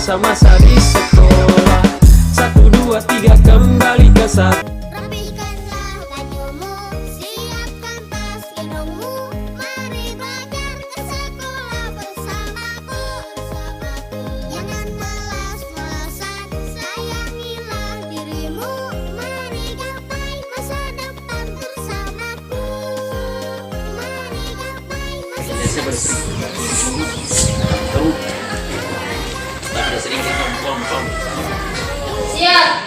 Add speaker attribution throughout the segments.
Speaker 1: masa-masa di sekolah. 1, 2, 3 kembali ke satu.
Speaker 2: Rapihkanlah bajumu, siapkan tas hidungmu, mari belajar ke sekolah bersamaku. Jangan malas-malasan, sayangilah dirimu, mari gapai masa depan bersamaku. Mari gapai masa
Speaker 3: Siap.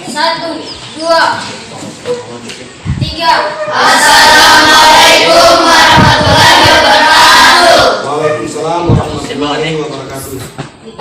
Speaker 3: 1, 2, 3. Assalamualaikum warahmatullahi wabarakatuh.
Speaker 4: Waalaikumsalam warahmatullahi wabarakatuh.
Speaker 3: 4.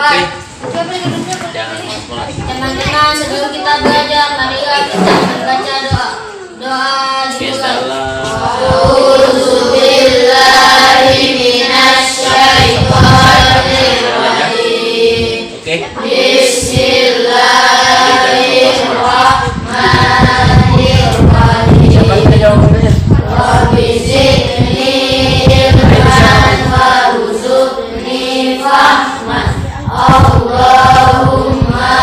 Speaker 3: Teman-teman, sebelum kita belajar, marilah kita membaca doa. Doa dimulai. A'udzubillahi minasyaitonirrajim. Bismillahirrahmanirrahim. Rabbi zidni ilman warzuqni fahman. Allahumma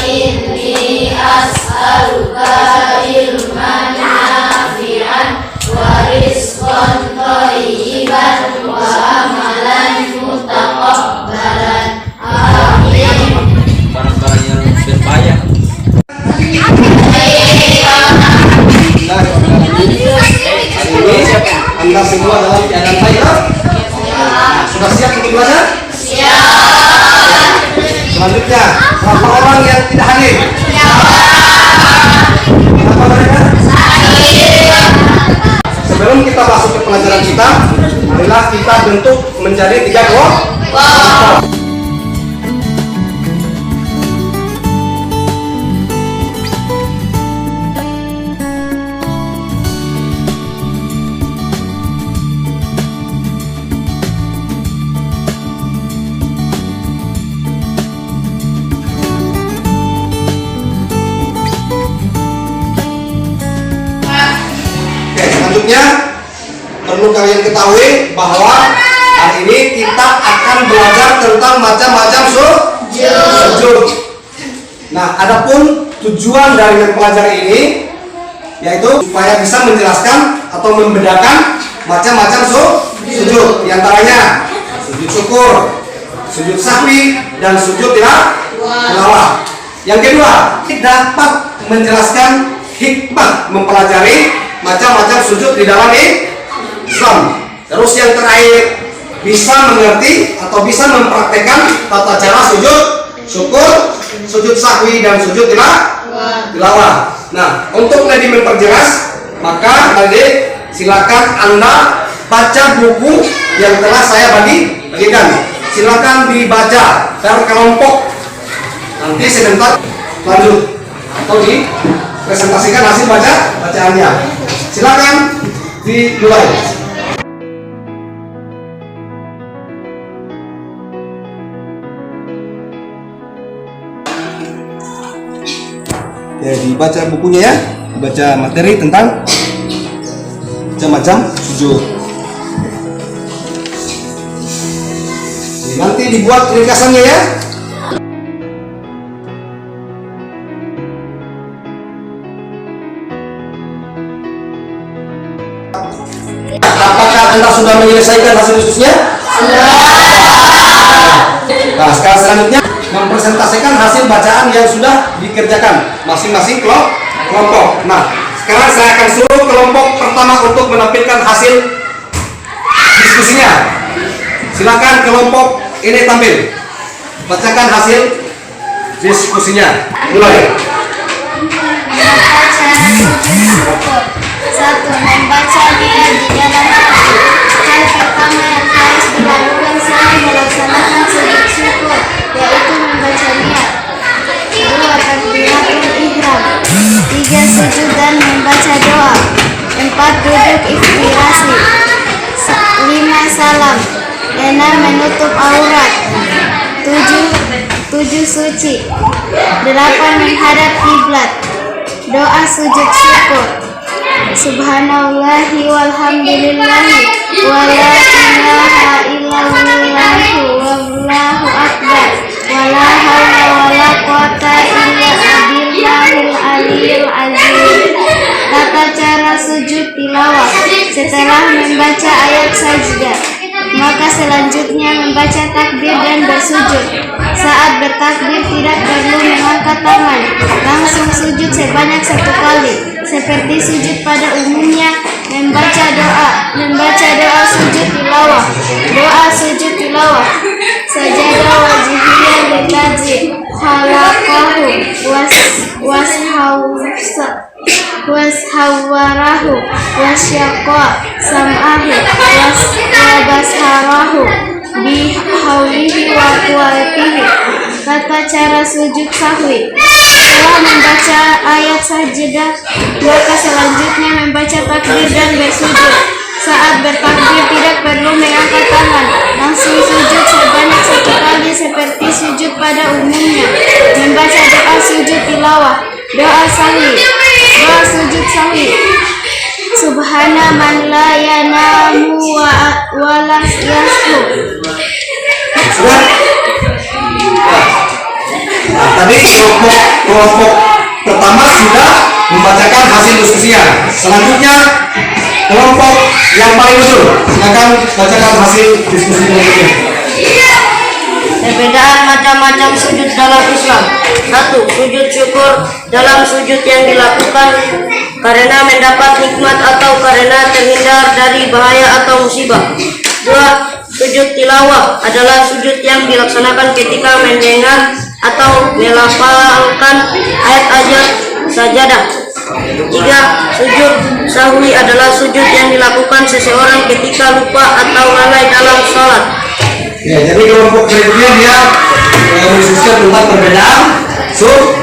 Speaker 3: inni as'aluka ilman nafi'an wa rizqan thayyiban wa amalan mutaqabbalan. Amin.
Speaker 5: Barang-barang yang berbahaya.
Speaker 4: Hari ini Anda semua dalam keadaan baik, ya? Sudah siap untuk belajar?
Speaker 3: Siap.
Speaker 4: Selanjutnya, berapa orang yang tidak hadir? Berapa mereka? Sebelum kita masuk ke pelajaran kita, marilah kita bentuk menjadi 3 kelompok. Selanjutnya perlu kalian ketahui bahwa hari ini kita akan belajar tentang macam-macam sujud. Nah, adapun tujuan dari mempelajari ini yaitu supaya bisa menjelaskan atau membedakan macam-macam sujud. Di antaranya sujud syukur, sujud sahwi, dan sujud tilawah. Yang kedua, dapat menjelaskan hikmah mempelajari macam-macam sujud di dalam Islam. Terus yang terakhir, bisa mengerti atau bisa mempraktekkan tata cara sujud syukur, sujud sahwi, dan sujud tilawah. Nah, untuk lebih memperjelas, maka tadi silakan Anda baca buku yang telah saya bagikan. Silakan dibaca per kelompok. Nanti sebentar lanjut atau dipresentasikan hasil bacaannya. Silakan dimulai. Ya, dibaca bukunya ya, dibaca materi tentang macam-macam sujud. Nanti dibuat ringkasannya ya. Apakah Anda sudah menyelesaikan hasil diskusinya? Nah, sekarang selanjutnya mempresentasikan hasil bacaan yang sudah dikerjakan masing-masing kelompok. Nah, sekarang saya akan suruh kelompok pertama untuk menampilkan hasil diskusinya. Silakan kelompok ini tampil, bacakan hasil diskusinya. Mulai.
Speaker 2: Satu, membaca dia di dalam hati. Hal pertama yang harus dilakukan selain melaksanakan sujud syukur, yaitu membaca niat. 2, takbiratul ihram. 3, sujud dan membaca doa. 4, duduk iftirasi. 5, salam. 6, menutup aurat. 7, suci. 8, menghadap kiblat. Doa sujud syukur. Subhanallahi walhamdulillahi wa la ilaha illallah wallahu akbar. wala haula wala quwata illa billahil aliyil azim. Tata cara sujud tilawah setelah membaca ayat sajdah, maka selanjutnya membaca takbir dan bersujud. Saat bertakbir tidak perlu mengangkat tangan, langsung sujud sebanyak 1 kali seperti sujud pada umumnya. Membaca doa sujud tilawah. Doa sujud tilawah. Sajadah wajibiyah litazi khalaqahu washawarahu wasyaqa sam'ahu wabasharahu bihaulihi wa quwwatihi. Tata cara sujud sahwi setelah membaca ayat sajdah, maka selanjutnya membaca takbir dan bersujud. Saat bertakbir tidak perlu mengangkat tangan, langsung sujud sebanyak 1 kali seperti sujud pada umumnya. Membaca doa sujud tilawah. Doa sujud sahwi. Subhana man la yanamu wa la yashu.
Speaker 4: Tadi kelompok pertama sudah membacakan hasil diskusinya. Selanjutnya kelompok yang paling ujung, silakan bacakan hasil diskusi berikutnya.
Speaker 3: Perbedaan macam-macam sujud dalam Islam. 1. Sujud syukur dalam sujud yang dilakukan karena mendapat nikmat atau karena terhindar dari bahaya atau musibah. 2. Sujud tilawah adalah sujud yang dilaksanakan ketika mendengar atau melafalkan ayat-ayat sajadah. 3. Sujud sahwi adalah sujud yang dilakukan seseorang ketika lupa atau lalai dalam sholat.
Speaker 4: Ya, jadi kelompok berikutnya dia mendiskusikan tentang perbedaan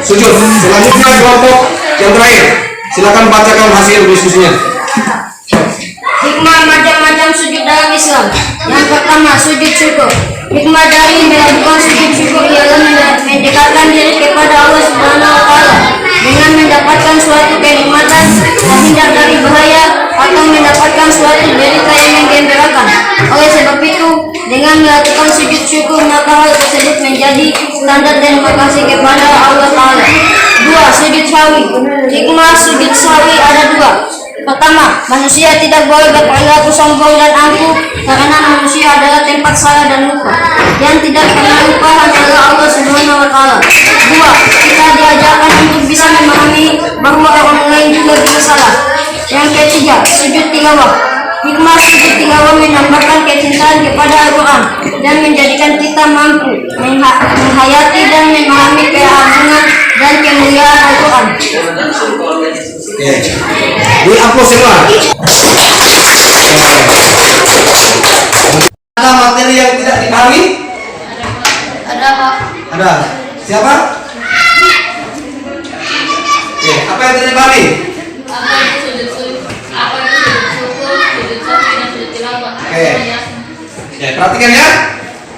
Speaker 4: sujud. Selanjutnya kelompok yang terakhir, silakan bacakan hasil diskusinya.
Speaker 3: Hikmah macam-macam sujud dalam Islam. Yang pertama, sujud syukur. Hikmah dari melakukan sujud syukur ialah mendekatkan diri kepada Allah Subhanahu wa Ta'ala dengan mendapatkan suatu kenikmatan, terhindar dari bahaya, atau mendapatkan suatu berita yang menggembirakan. Oleh sebab itu, dengan melakukan sujud syukur, maka hal tersebut menjadi tanda terima kasih kepada Allah Ta'ala. 2. Sujud sahwi. Hikmah sujud sahwi ada 2. Pertama, manusia tidak boleh berperilaku sombong dan angkuh karena manusia adalah tempat salah dan lupa. Yang tidak pernah lupa hanyalah Allah Subhanahu wa Ta'ala. 2. Kita diajarkan untuk bisa memahami bahwa orang lain juga bisa salah. Yang ketiga, sujud tilawah. Hikmah sujud tilawah menambahkan kecintaan kepada Al-Quran dan menjadikan kita mampu menghayati dan memahami keagungan dan kemuliaan Al-Quran.
Speaker 4: Di upload semua. Ada materi yang tidak dipahami?
Speaker 3: Ada Pak.
Speaker 4: Ada. Siapa? Apa yang tidak dipahami?
Speaker 3: Apa itu sujud syukur, sujud sahwi dan sujud tilawah?
Speaker 4: Oke, perhatikan ya.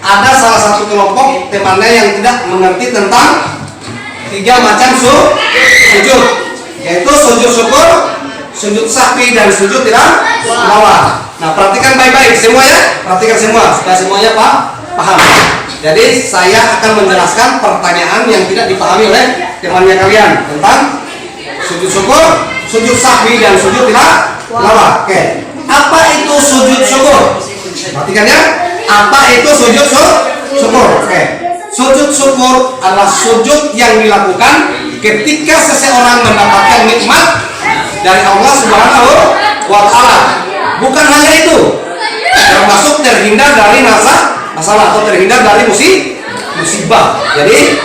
Speaker 4: Ada salah satu kelompok temannya yang tidak mengerti tentang 3 macam sujud, yaitu sujud syukur, sujud sahwi dan sujud tilawah. Nah, perhatikan baik-baik semua ya. Perhatikan semua supaya semuanya paham. Jadi saya akan menjelaskan pertanyaan yang tidak dipahami oleh temannya kalian tentang sujud syukur, sujud sahwi dan sujud tilawah. Oke. Apa itu sujud syukur? Perhatikan ya. Apa itu sujud syukur? Oke. Sujud syukur adalah sujud yang dilakukan ketika seseorang mendapatkan nikmat dari Allah Subhanahu wa Ta'ala. Bukan hanya itu, termasuk terhindar dari masalah atau terhindar dari musibah. Jadi,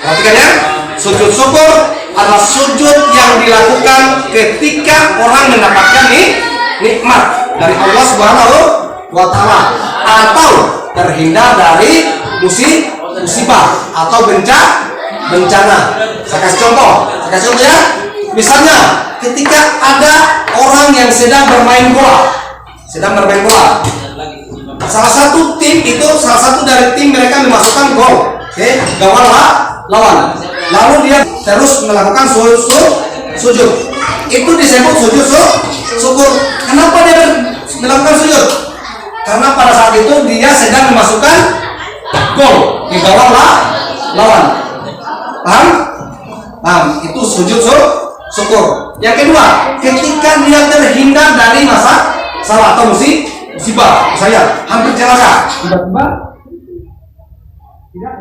Speaker 4: perhatikan ya, sujud syukur adalah sujud yang dilakukan ketika orang mendapatkan nikmat dari Allah Subhanahu wa Ta'ala atau terhindar dari musibah atau bencana. Saya kasih contoh ya. Misalnya ketika ada orang yang sedang bermain bola, salah satu dari tim mereka memasukkan gol, gawang lawan, lalu dia terus melakukan sujud. Itu disebut sujud syukur. Kenapa dia melakukan sujud? Karena pada saat itu dia sedang memasukkan gol. di bawah lawan. Paham? Paham? Itu sujud syukur. Yang kedua, ketika dia terhindar dari masalah atau musibah, saya hampir celaka, tiba-tiba tidak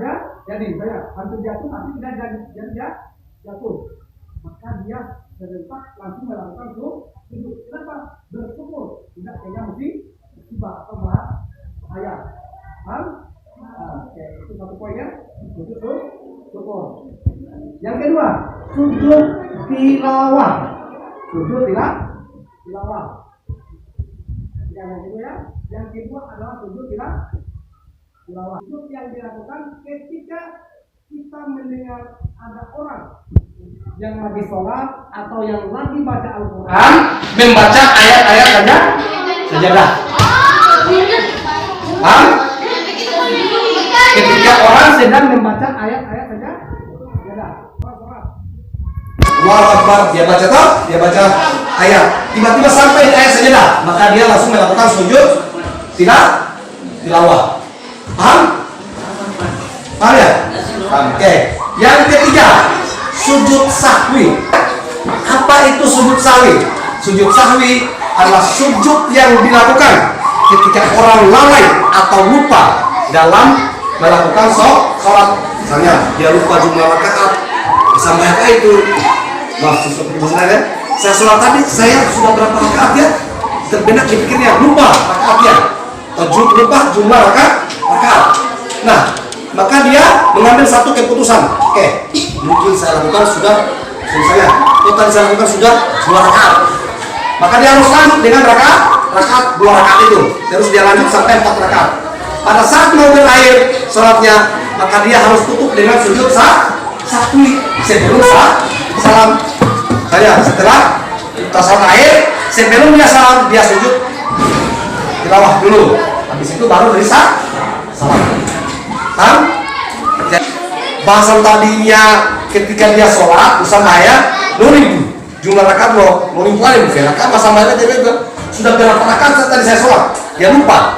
Speaker 4: jadi, saya hampir jatuh, tapi tidak jadi jatuh, maka dia serentak langsung melakukan sujud. Kenapa? Bersyukur, tidak kayaknya musibah atau bahaya. Paham? Oke, itu satu poinnya, sujud syukur. Yang kedua, sujud tilawah. Sujud tilawah. Yang kedua adalah sujud tilawah. Sujud yang dilakukan ketika kita mendengar ada orang yang lagi sholat atau yang lagi baca Al-Quran membaca ayat-ayat sajadah. Paham? Ketika orang sedang membaca ayat-ayat sajadah. Allahu Akbar, dia baca ayat. Tiba-tiba sampai di ayat sajadah, maka dia langsung melakukan sujud tilawah. Paham? Paham ya? Paham. Oke. Yang ketiga, sujud sahwi. Apa itu sujud sahwi? Sujud sahwi adalah sujud yang dilakukan ketika orang lalai atau lupa dalam melakukan sholat. Misalnya dia lupa jumlah rakaat, sampai apa itu? Saya sholat tadi, saya sudah berapa rakaat ya? Terbenak di pikirnya, lupa rakaatnya, atau lupa jumlah rakaat. Nah, maka dia mengambil satu keputusan. Oke, mungkin saya lakukan sudah selesai. Tadi saya lakukan sudah 2 rakaat. Maka dia harus lanjut dengan rakaat 2 rakaat itu. Terus dia lanjut sampai 4 rakaat. Pada saat mau berakhir sholatnya, maka dia harus tutup dengan sujud sahwi sebelum salam. Saya setelah tasawuf akhir, sebelum dia salam, dia sujud tilawah dulu. Habis itu baru dari salam. Paham? Bahasan tadinya ketika dia sholat bersama ayat 2000 jumlah rakaat loh, 2000 kali rakaat bersama ayat dia juga sudah berapa rakaat tadi saya sholat, dia lupa.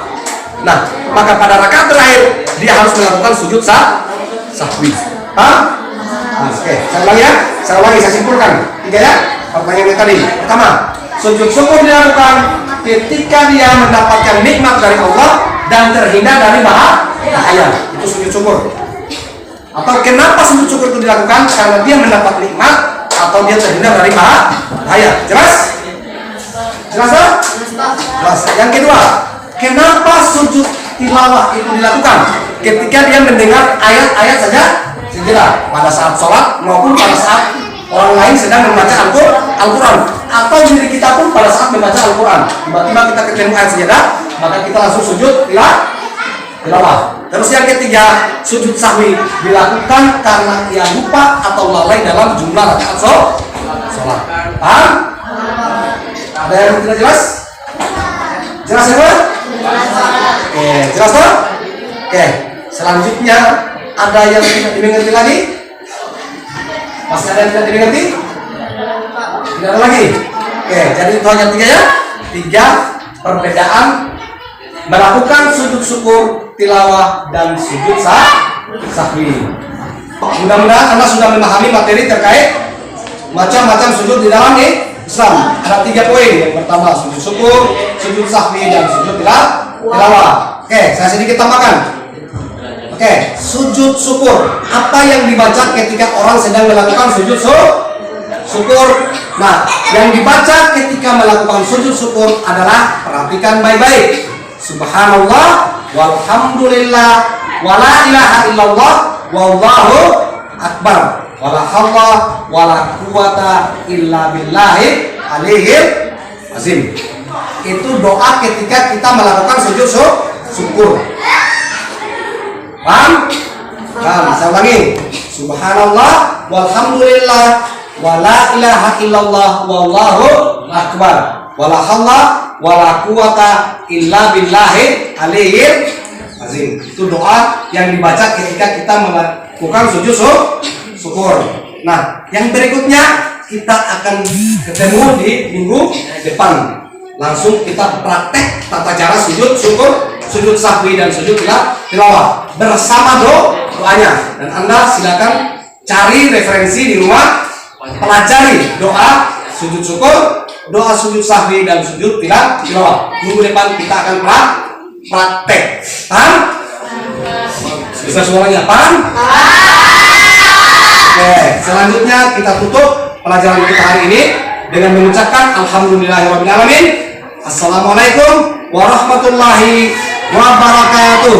Speaker 4: Nah, maka pada rakaat terakhir dia harus melakukan sujud sahwi. Paham? Oke, saya ulangi, saya simpulkan 3 ya. Pertanyaan yang tadi. Pertama, sujud syukur dilakukan ketika dia mendapatkan nikmat dari Allah dan terhindar dari bahaya. Itu sujud syukur. Atau kenapa sujud syukur itu dilakukan? Karena dia mendapat nikmat atau dia terhindar dari bahaya. Jelas? Jelas? Jelas. Yang kedua, kenapa sujud tilawah itu dilakukan? Ketika dia mendengar ayat-ayat saja. Pada saat sholat maupun pada saat orang lain sedang membaca Al-Quran, atau diri kita pun pada saat membaca Al-Quran, tiba-tiba kita ketemu ayat sajadah, maka kita langsung sujud tilawah. Terus yang ketiga, sujud sahwi dilakukan karena ia lupa atau lalai dalam jumlah rakaat sholat. Paham? Ada yang tidak jelas? Jelas ya, Pak? Oke, jelas toh? Oke, selanjutnya ada yang tidak dimengerti lagi? Masih ada yang tidak dimengerti? Tidak ada lagi? Oke, jadi itu hanya 3 ya. 3 perbedaan melakukan sujud syukur, tilawah, dan sujud sahwi. Mudah-mudahan Anda sudah memahami materi terkait macam-macam sujud di dalam Islam. Ada 3 poin. Yang pertama sujud syukur, sujud sahwi, dan sujud tilawah. Oke, saya sedikit tambahkan. Oke, sujud syukur. Apa yang dibaca ketika orang sedang melakukan sujud syukur? Nah, yang dibaca ketika melakukan sujud syukur adalah, perhatikan baik-baik, subhanallah walhamdulillah wala ilaha illallah wallahu akbar wala haula wala quwata illa billahi aliyil azim. Itu doa ketika kita melakukan sujud syukur. Paham? Nah, saya ulangi. Subhanallah walhamdulillah wala ilaha illallah wallahu akbar wala haula wala quwata illa billahi aliyil azim. Itu doa yang dibaca ketika kita melakukan sujud syukur. Nah, yang berikutnya kita akan ketemu di minggu depan. Langsung kita praktek tata cara sujud syukur, sujud sahwi, dan sujud tilawah bersama doanya. Dan Anda silakan cari referensi di rumah, pelajari doa sujud syukur, doa sujud sahwi dan sujud tilawah. Minggu depan kita akan praktek. Paham? Bisa suaranya paham? Oke, selanjutnya kita tutup pelajaran kita hari ini dengan mengucapkan alhamdulillahirrahmanirrahim. Assalamualaikum warahmatullahi wabarakatuh.